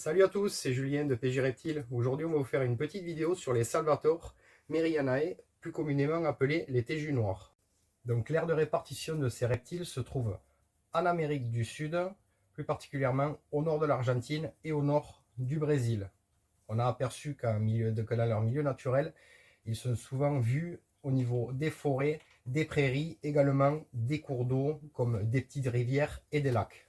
Salut à tous, c'est Julien de PJ Reptile. Aujourd'hui, on va vous faire une petite vidéo sur les Salvatore Merianae, plus communément appelés les téjus noirs. Donc, l'aire de répartition de ces reptiles se trouve en Amérique du Sud, plus particulièrement au nord de l'Argentine et au nord du Brésil. On a aperçu que dans leur milieu naturel, ils sont souvent vus au niveau des forêts, des prairies, également des cours d'eau comme des petites rivières et des lacs.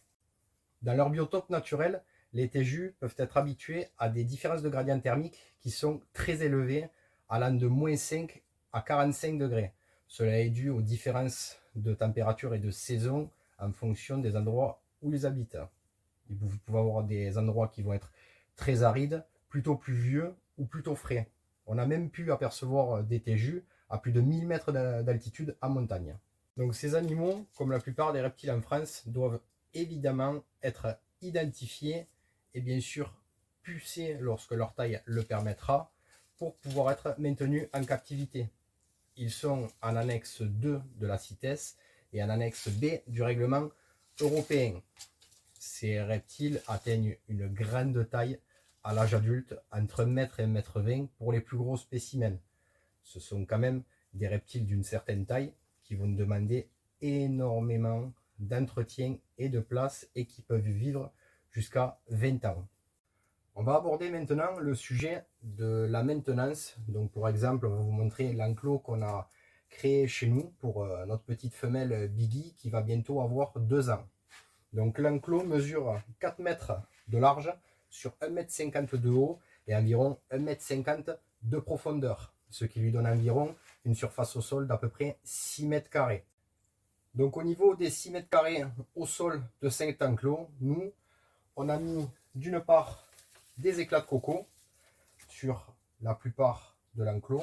Dans leur biotope naturel, les téjus peuvent être habitués à des différences de gradient thermique qui sont très élevées, allant de -5 à 45 degrés. Cela est dû aux différences de température et de saison en fonction des endroits où ils habitent. Vous pouvez avoir des endroits qui vont être très arides, plutôt pluvieux ou plutôt frais. On a même pu apercevoir des téjus à plus de 1000 mètres d'altitude en montagne. Donc ces animaux, comme la plupart des reptiles en France, doivent évidemment être identifiés et bien sûr pucés lorsque leur taille le permettra pour pouvoir être maintenus en captivité. Ils sont en annexe 2 de la CITES et en annexe B du règlement européen. Ces reptiles atteignent une grande taille à l'âge adulte, entre 1 mètre et 1 mètre 20 pour les plus gros spécimens. Ce sont quand même des reptiles d'une certaine taille qui vont demander énormément d'entretien et de place et qui peuvent vivre jusqu'à 20 ans. On va aborder maintenant le sujet de la maintenance. Donc pour exemple, on va vous montrer l'enclos qu'on a créé chez nous pour notre petite femelle Biggie qui va bientôt avoir 2 ans. Donc l'enclos mesure 4 mètres de large sur 1,50 m de haut et environ 1,50 m de profondeur, ce qui lui donne environ une surface au sol d'à peu près 6 mètres carrés. Donc au niveau des 6 mètres carrés au sol de cet enclos, nous, on a mis d'une part des éclats de coco sur la plupart de l'enclos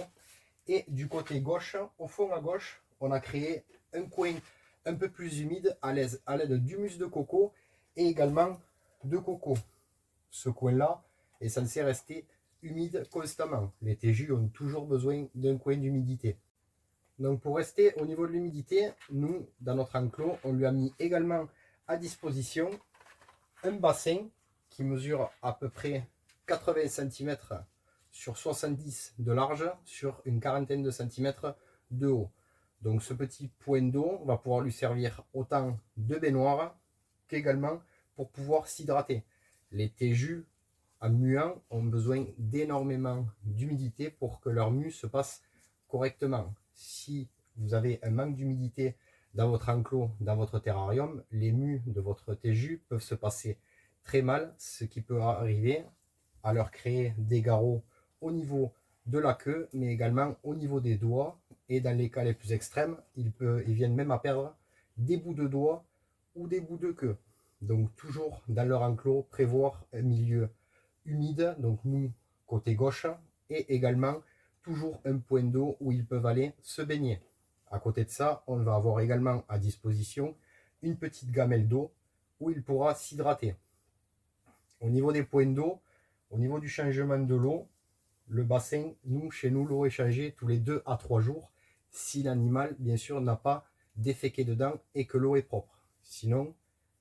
et du côté gauche, au fond à gauche, on a créé un coin un peu plus humide à l'aide d'humus de coco et également de coco. Ce coin-là est censé rester humide constamment. Les téjus ont toujours besoin d'un coin d'humidité. Donc pour rester au niveau de l'humidité, nous, dans notre enclos, on lui a mis également à disposition un bassin qui mesure à peu près 80 cm sur 70 de large sur une quarantaine de centimètres de haut. Donc ce petit point d'eau va pouvoir lui servir autant de baignoire qu'également pour pouvoir s'hydrater. Les téjus en muant ont besoin d'énormément d'humidité pour que leur mue se passe correctement. Si vous avez un manque d'humidité dans votre enclos, dans votre terrarium, les mues de votre téjus peuvent se passer très mal, ce qui peut arriver à leur créer des garrots au niveau de la queue, mais également au niveau des doigts. Et dans les cas les plus extrêmes, ils viennent même à perdre des bouts de doigts ou des bouts de queue. Donc toujours dans leur enclos, prévoir un milieu humide, donc nous côté gauche, et également toujours un point d'eau où ils peuvent aller se baigner. À côté de ça, on va avoir également à disposition une petite gamelle d'eau où il pourra s'hydrater. Au niveau des points d'eau, au niveau du changement de l'eau, le bassin, chez nous, l'eau est changée tous les 2 à 3 jours si l'animal, bien sûr, n'a pas déféqué dedans et que l'eau est propre. Sinon,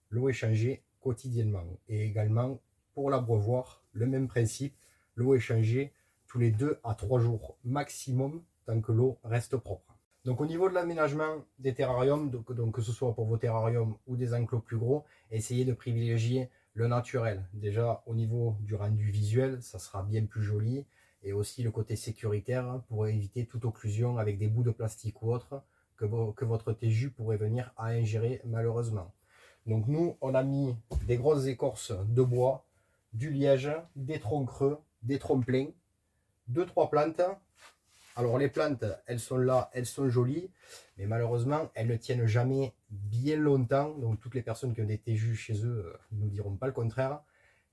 l'eau est changée quotidiennement. Et également, pour l'abreuvoir, le même principe, l'eau est changée tous les 2 à 3 jours maximum tant que l'eau reste propre. Donc au niveau de l'aménagement des terrariums, donc que ce soit pour vos terrariums ou des enclos plus gros, essayez de privilégier le naturel. Déjà au niveau du rendu visuel, ça sera bien plus joli, et aussi le côté sécuritaire pour éviter toute occlusion avec des bouts de plastique ou autre que votre téju pourrait venir à ingérer malheureusement. Donc nous, on a mis des grosses écorces de bois, du liège, des troncs creux, des troncs pleins, 2-3 plantes. Alors les plantes, elles sont là, elles sont jolies, mais malheureusement, elles ne tiennent jamais bien longtemps. Donc toutes les personnes qui ont des téjus chez eux ne diront pas le contraire.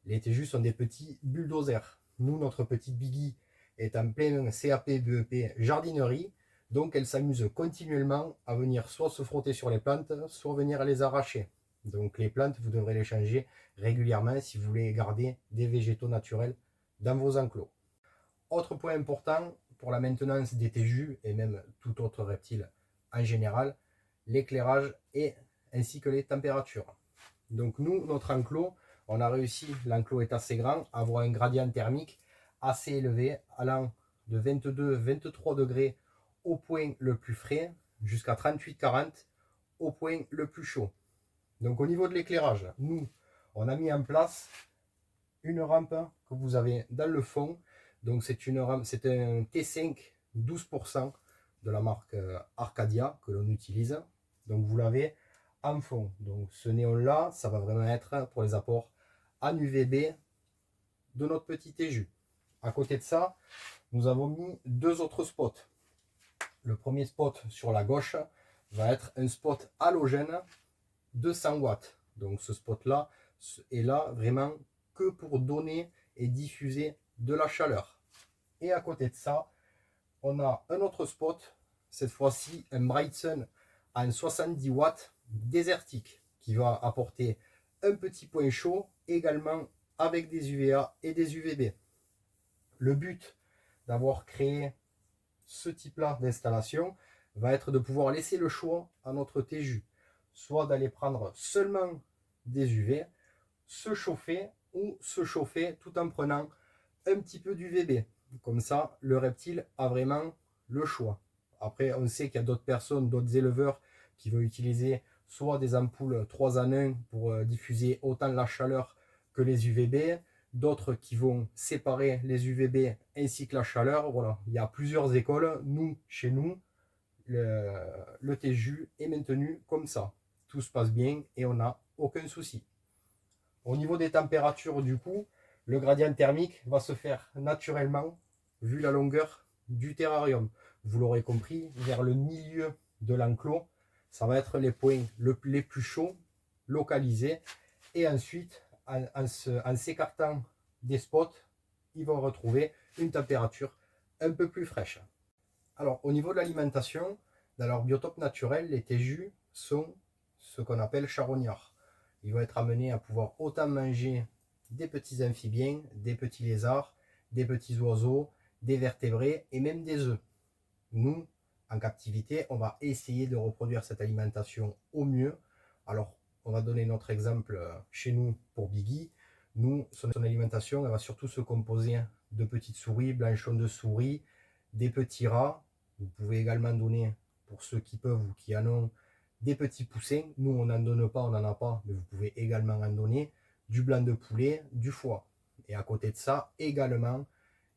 Les téjus sont des petits bulldozers. Nous, notre petite Biggie est en plein CAP BEP jardinerie. Donc elle s'amuse continuellement à venir soit se frotter sur les plantes, soit venir les arracher. Donc les plantes, vous devrez les changer régulièrement si vous voulez garder des végétaux naturels dans vos enclos. Autre point important pour la maintenance des téjus et même tout autre reptile en général, l'éclairage et ainsi que les températures. Donc nous, notre enclos, on a réussi, l'enclos est assez grand, à avoir un gradient thermique assez élevé, allant de 22-23 degrés au point le plus frais, jusqu'à 38-40 au point le plus chaud. Donc au niveau de l'éclairage, nous, on a mis en place une rampe que vous avez dans le fond. Donc c'est une rampe, c'est un T5 12% de la marque Arcadia que l'on utilise. Donc vous l'avez en fond. Donc ce néon là, ça va vraiment être pour les apports en UVB de notre petit TJU. À côté de ça, nous avons mis deux autres spots. Le premier spot sur la gauche va être un spot halogène de 100 watts. Donc ce spot là est là vraiment que pour donner et diffuser de la chaleur. Et à côté de ça, on a un autre spot, cette fois-ci un Bright Sun à 70 watts désertique qui va apporter un petit point chaud également avec des UVA et des UVB. Le but d'avoir créé ce type-là d'installation va être de pouvoir laisser le choix à notre TJU, soit d'aller prendre seulement des UV, se chauffer ou se chauffer tout en prenant un petit peu d'UVB. Comme ça, le reptile a vraiment le choix. Après, on sait qu'il y a d'autres personnes, d'autres éleveurs qui vont utiliser soit des ampoules 3 en 1 pour diffuser autant la chaleur que les UVB, d'autres qui vont séparer les UVB ainsi que la chaleur. Voilà, il y a plusieurs écoles. Nous, chez nous, le TJU est maintenu comme ça. Tout se passe bien et on n'a aucun souci. Au niveau des températures, du coup, le gradient thermique va se faire naturellement vu la longueur du terrarium. Vous l'aurez compris, vers le milieu de l'enclos, ça va être les points les plus chauds localisés. Et ensuite, en s'écartant des spots, ils vont retrouver une température un peu plus fraîche. Alors, au niveau de l'alimentation, dans leur biotope naturel, les TJU sont ce qu'on appelle charognards. Ils vont être amenés à pouvoir autant manger des petits amphibiens, des petits lézards, des petits oiseaux, des vertébrés et même des œufs. Nous, en captivité, on va essayer de reproduire cette alimentation au mieux. Alors, on va donner notre exemple chez nous pour Biggie. Nous, son alimentation, elle va surtout se composer de petites souris, blanchons de souris, des petits rats. Vous pouvez également donner, pour ceux qui peuvent ou qui en ont, des petits poussins. Nous, on n'en donne pas, on n'en a pas, mais vous pouvez également en donner. Du blanc de poulet, du foie. Et à côté de ça, également,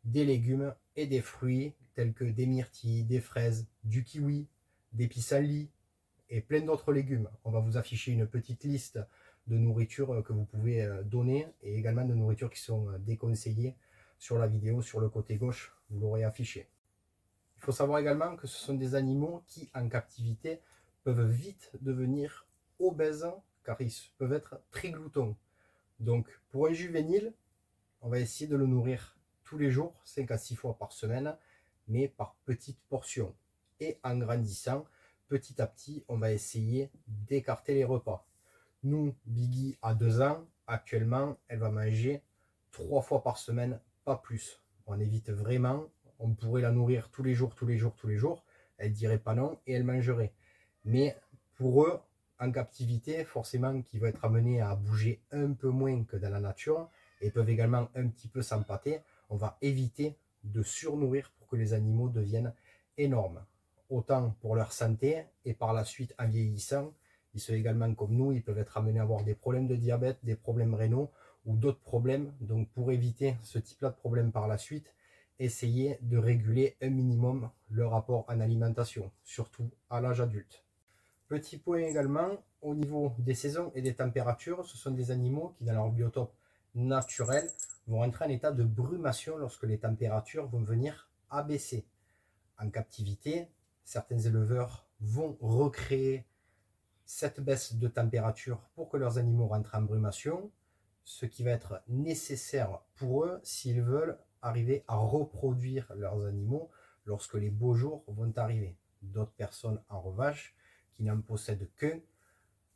des légumes et des fruits tels que des myrtilles, des fraises, du kiwi, des pissenlits et plein d'autres légumes. On va vous afficher une petite liste de nourriture que vous pouvez donner et également de nourritures qui sont déconseillées sur la vidéo, sur le côté gauche, vous l'aurez affiché. Il faut savoir également que ce sont des animaux qui, en captivité, peuvent vite devenir obèses car ils peuvent être très gloutons. Donc, pour un juvénile, on va essayer de le nourrir tous les jours, 5 à 6 fois par semaine, mais par petites portions. Et en grandissant, petit à petit, on va essayer d'écarter les repas. Nous, Biggie a 2 ans, actuellement, elle va manger 3 fois par semaine, pas plus. On évite vraiment, on pourrait la nourrir tous les jours, tous les jours, tous les jours, elle dirait pas non et elle mangerait. Mais pour eux, en captivité, forcément, qui vont être amenés à bouger un peu moins que dans la nature, et peuvent également un petit peu s'empâter, on va éviter de surnourrir pour que les animaux deviennent énormes. Autant pour leur santé et par la suite en vieillissant, ils sont également comme nous, ils peuvent être amenés à avoir des problèmes de diabète, des problèmes rénaux ou d'autres problèmes. Donc pour éviter ce type-là de problème par la suite, essayez de réguler un minimum le rapport en alimentation, surtout à l'âge adulte. Petit point également, au niveau des saisons et des températures, ce sont des animaux qui dans leur biotope naturel vont entrer en état de brumation lorsque les températures vont venir abaisser. En captivité, certains éleveurs vont recréer cette baisse de température pour que leurs animaux rentrent en brumation, ce qui va être nécessaire pour eux s'ils veulent arriver à reproduire leurs animaux lorsque les beaux jours vont arriver. D'autres personnes, en revanche, qui n'en possèdent qu'un,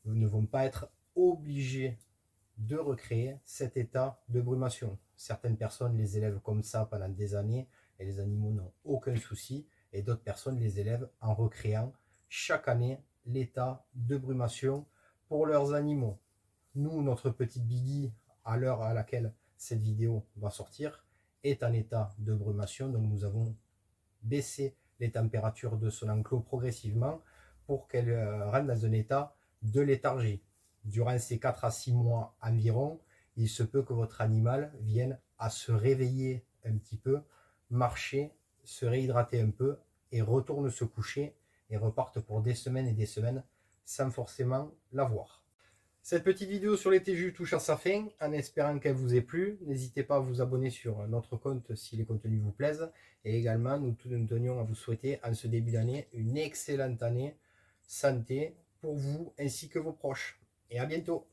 ne vont pas être obligés de recréer cet état de brumation. Certaines personnes les élèvent comme ça pendant des années et les animaux n'ont aucun souci, et d'autres personnes les élèvent en recréant chaque année l'état de brumation pour leurs animaux. Nous, notre petite Biggie à l'heure à laquelle cette vidéo va sortir, est en état de brumation. Donc nous avons baissé les températures de son enclos progressivement pour qu'elle rentre dans un état de léthargie. Durant ces 4 à 6 mois environ, il se peut que votre animal vienne à se réveiller un petit peu, marcher, se réhydrater un peu et retourne se coucher et reparte pour des semaines et des semaines sans forcément l'avoir. Cette petite vidéo sur les TJU touche à sa fin, en espérant qu'elle vous ait plu. N'hésitez pas à vous abonner sur notre compte si les contenus vous plaisent. Et également, nous tenions à vous souhaiter en ce début d'année une excellente année santé pour vous ainsi que vos proches. Et à bientôt.